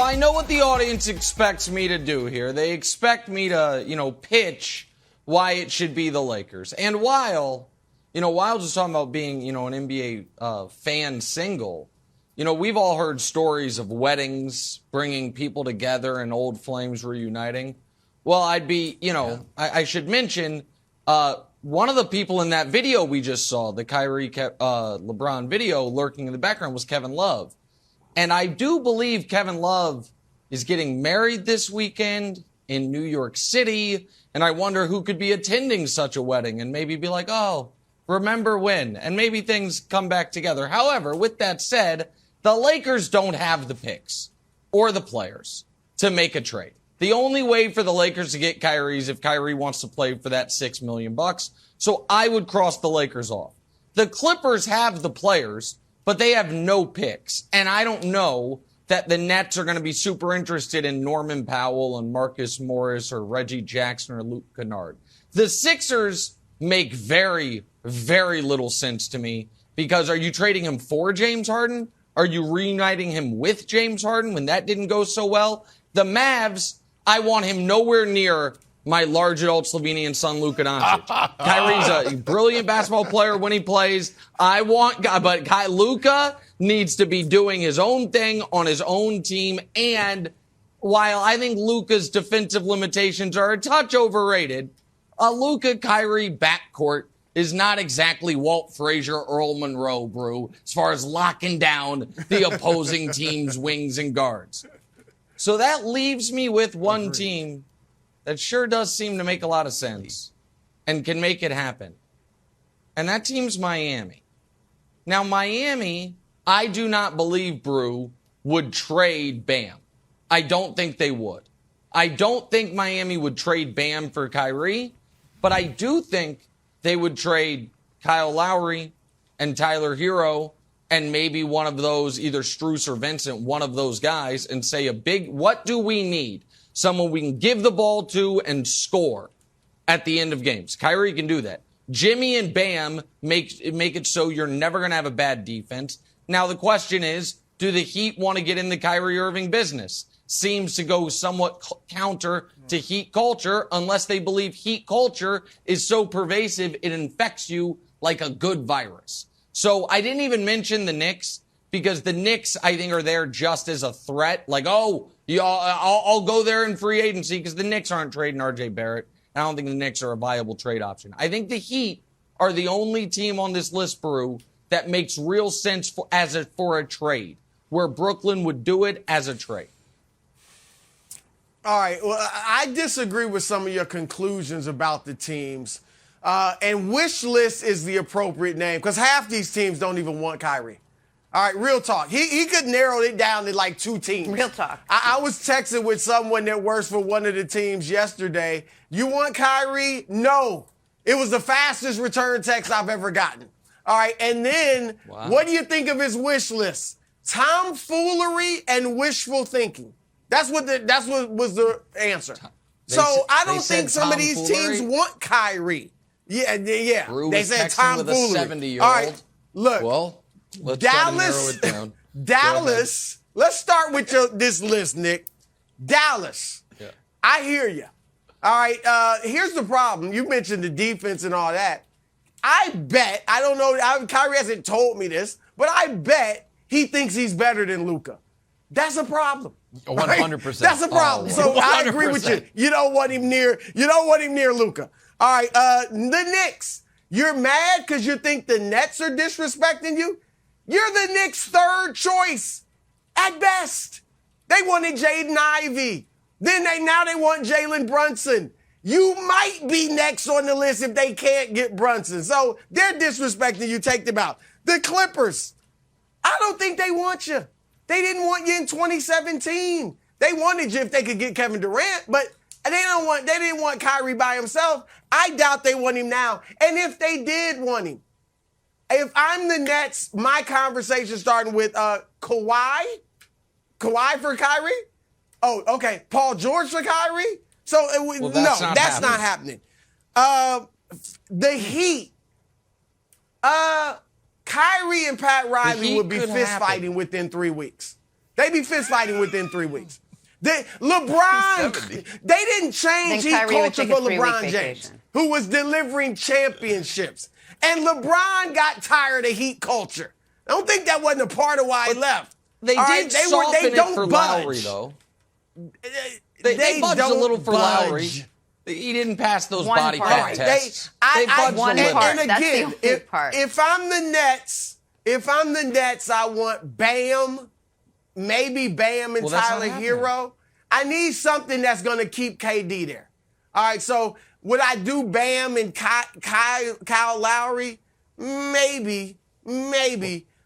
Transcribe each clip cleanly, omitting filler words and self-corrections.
I know what the audience expects me to do here. They expect me to, pitch why it should be the Lakers. And while just talking about being, an NBA fan single, we've all heard stories of weddings bringing people together and old flames reuniting. Well, I should mention one of the people in that video we just saw, the Kyrie LeBron video lurking in the background, was Kevin Love. And I do believe Kevin Love is getting married this weekend in New York City. And I wonder who could be attending such a wedding and maybe be like, oh, remember when? And maybe things come back together. However, with that said, the Lakers don't have the picks or the players to make a trade. The only way for the Lakers to get Kyrie is if Kyrie wants to play for that $6 million. So I would cross the Lakers off. The Clippers have the players, but they have no picks. And I don't know that the Nets are going to be super interested in Norman Powell and Marcus Morris or Reggie Jackson or Luke Kennard. The Sixers make very, very little sense to me because are you trading him for James Harden? Are you reuniting him with James Harden when that didn't go so well? The Mavs, I want him nowhere near my large adult Slovenian son, Luka Doncic. Kyrie's a brilliant basketball player when he plays. But Luka needs to be doing his own thing on his own team. And while I think Luka's defensive limitations are a touch overrated, a Luka-Kyrie backcourt is not exactly Walt Frazier, Earl Monroe, Brew, as far as locking down the opposing team's wings and guards. So that leaves me with one team that sure does seem to make a lot of sense and can make it happen. And that team's Miami. Now, Miami, I do not believe, Brew, would trade Bam. I don't think they would. I don't think Miami would trade Bam for Kyrie, but I do think they would trade Kyle Lowry and Tyler Hero and maybe one of those, either Strus or Vincent, one of those guys, and say what do we need? Someone we can give the ball to and score at the end of games. Kyrie can do that. Jimmy and Bam make it so you're never going to have a bad defense. Now the question is, do the Heat want to get in the Kyrie Irving business? Seems to go somewhat counter to Heat culture unless they believe Heat culture is so pervasive it infects you like a good virus. So I didn't even mention the Knicks because the Knicks, I think, are there just as a threat. Like, I'll go there in free agency because the Knicks aren't trading RJ Barrett. I don't think the Knicks are a viable trade option. I think the Heat are the only team on this list, Brew, that makes real sense for a trade, where Brooklyn would do it as a trade. All right. Well, I disagree with some of your conclusions about the teams. And wish list is the appropriate name because half these teams don't even want Kyrie. All right, real talk. He could narrow it down to like two teams. Real talk. I was texting with someone that works for one of the teams yesterday. You want Kyrie? No. It was the fastest return text I've ever gotten. All right, and then What do you think of his wish list? Tomfoolery and wishful thinking. That's what was the answer. I don't think some of these teams want Kyrie. Yeah. Brew they said tomfoolery. With a 70-year-old. All right, look. Well, let's Dallas. Try to narrow it down. Dallas. Let's start with this list, Nick. Dallas. Yeah. I hear you. All right. Here's the problem. You mentioned the defense and all that. I bet. I don't know. Kyrie hasn't told me this, but I bet he thinks he's better than Luka. That's a problem. 100%. That's a problem. So 100%. I agree with you. You don't want him near Luka. All right. The Knicks. You're mad because you think the Nets are disrespecting you? You're the Knicks' third choice at best. They wanted Jaden Ivey. Then now they want Jalen Brunson. You might be next on the list if they can't get Brunson. So they're disrespecting you. Take them out. The Clippers. I don't think they want you. They didn't want you in 2017. They wanted you if they could get Kevin Durant, but they didn't want Kyrie by himself. I doubt they want him now. And if they did want him, if I'm the Nets, my conversation starting with Kawhi for Kyrie. Oh, okay. Paul George for Kyrie. So that's not happening. The Heat. Kyrie and Pat Riley would be fist fighting within 3 weeks. They be fist fighting within 3 weeks. LeBron, they didn't change heat culture for LeBron James, who was delivering championships. And LeBron got tired of heat culture. I don't think that wasn't a part of why he left. They did soften it for Lowry, though. They budged a little for Lowry. He didn't pass those body count tests. They budged one part. And again, if I'm the Nets, I want Bam, maybe Bam and Tyler Hero. I need something that's going to keep KD there. All right, so would I do Bam and Kyle Lowry? Maybe.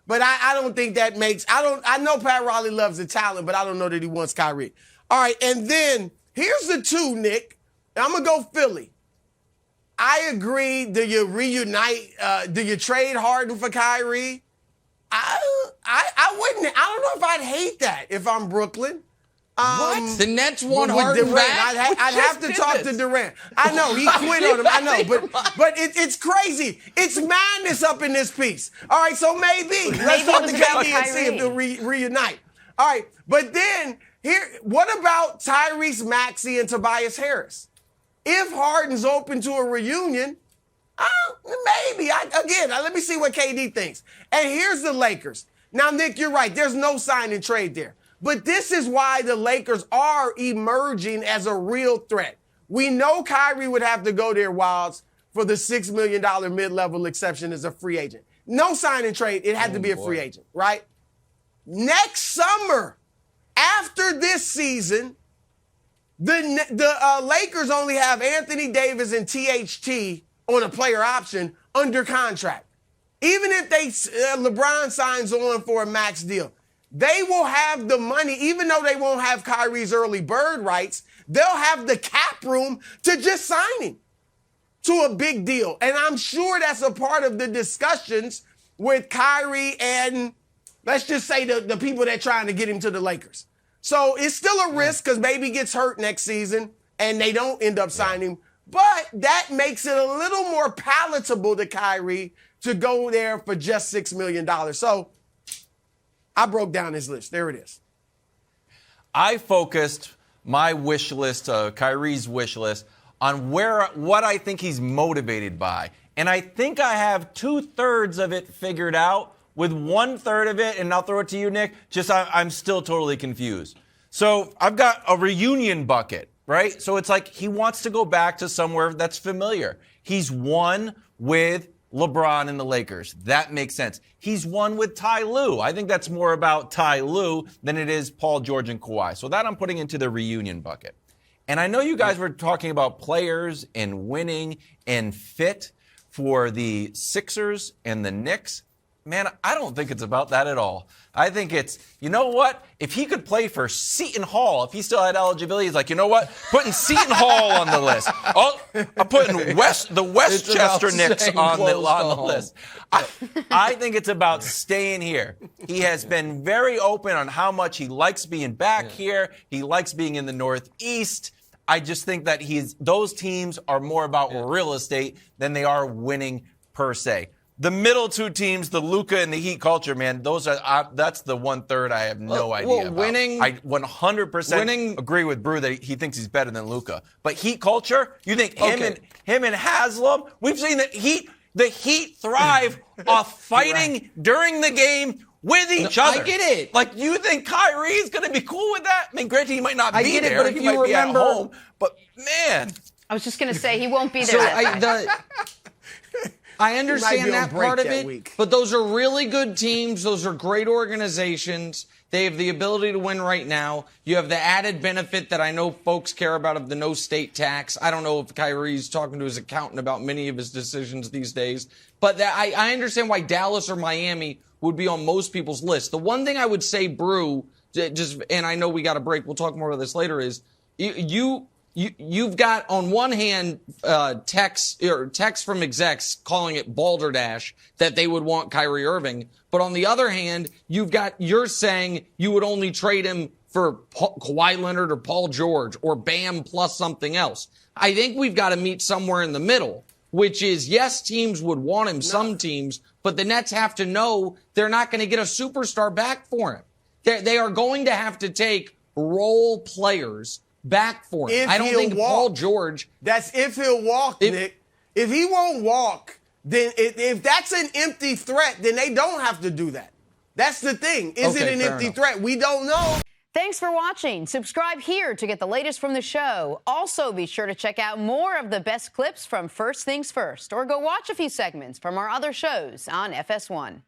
But I don't think that makes – I know Pat Riley loves the talent, but I don't know that he wants Kyrie. All right, and then here's the two, Nick. I'm going to go Philly. I agree. Do you reunite? Do you trade Harden for Kyrie? I wouldn't. I don't know if I'd hate that if I'm Brooklyn. What? The Nets want Harden back? I'd have to talk to Durant. I know, he quit on him. I know, but it's crazy. It's madness up in this piece. All right, so maybe. Let's talk to KD and see if they'll reunite. All right, but then, what about Tyrese Maxey and Tobias Harris? If Harden's open to a reunion, maybe. Let me see what KD thinks. And here's the Lakers. Now, Nick, you're right. There's no sign and trade there. But this is why the Lakers are emerging as a real threat. We know Kyrie would have to go there, Wilds, for the $6 million mid-level exception as a free agent. No sign and trade. It had to be a free agent, right? Next summer, after this season, the Lakers only have Anthony Davis and THT on a player option under contract. Even if LeBron signs on for a max deal, they will have the money, even though they won't have Kyrie's early bird rights, they'll have the cap room to just sign him to a big deal. And I'm sure that's a part of the discussions with Kyrie and, let's just say, the people that are trying to get him to the Lakers. So it's still a risk because maybe he gets hurt next season and they don't end up signing him. But that makes it a little more palatable to Kyrie to go there for just $6 million. So I broke down his list. There it is. I focused my wish list, Kyrie's wish list, on what I think he's motivated by. And I think I have 2/3 of it figured out. With 1/3 of it, and I'll throw it to you, Nick, I'm still totally confused. So I've got a reunion bucket, right? So it's like he wants to go back to somewhere that's familiar. He's won with LeBron and the Lakers. That makes sense. He's won with Ty Lue. I think that's more about Ty Lue than it is Paul George and Kawhi. So that I'm putting into the reunion bucket. And I know you guys were talking about players and winning and fit for the Sixers and the Knicks. Man, I don't think it's about that at all. I think it's, you know what? If he could play for Seton Hall, if he still had eligibility, he's like, you know what? Putting Seton Hall on the list. I'm putting the Westchester Knicks on the list. I think it's about staying here. He has been very open on how much he likes being back here. He likes being in the Northeast. I just think that those teams are more about real estate than they are winning per se. The middle two teams, the Luka and the Heat culture, man, that's the 1/3 I have no idea about. I 100% agree with Brew that he thinks he's better than Luka. But Heat culture, you think him and Haslam? We've seen the Heat thrive off fighting during the game with each other. I get it. Like, you think Kyrie is going to be cool with that? I mean, granted, he might not be there. But if he you might remember, be at home. But, man. I was just going to say, he won't be there. I understand that part of it, but those are really good teams. Those are great organizations. They have the ability to win right now. You have the added benefit that I know folks care about of the no state tax. I don't know if Kyrie's talking to his accountant about many of his decisions these days, but I understand why Dallas or Miami would be on most people's list. The one thing I would say, Brew, and I know we got a break, we'll talk more about this later, is you've got, on one hand, texts from execs calling it balderdash that they would want Kyrie Irving. But on the other hand, you're saying you would only trade him for Kawhi Leonard or Paul George or Bam plus something else. I think we've got to meet somewhere in the middle, which is, yes, teams would want him, some teams, but the Nets have to know they're not going to get a superstar back for him. They are going to have to take role players back for him. I don't think Paul George. That's if he'll walk, Nick. If he won't walk, then if that's an empty threat, then they don't have to do that. That's the thing. Is it an empty threat? We don't know. Thanks for watching. Subscribe here to get the latest from the show. Also, be sure to check out more of the best clips from First Things First, or go watch a few segments from our other shows on FS1.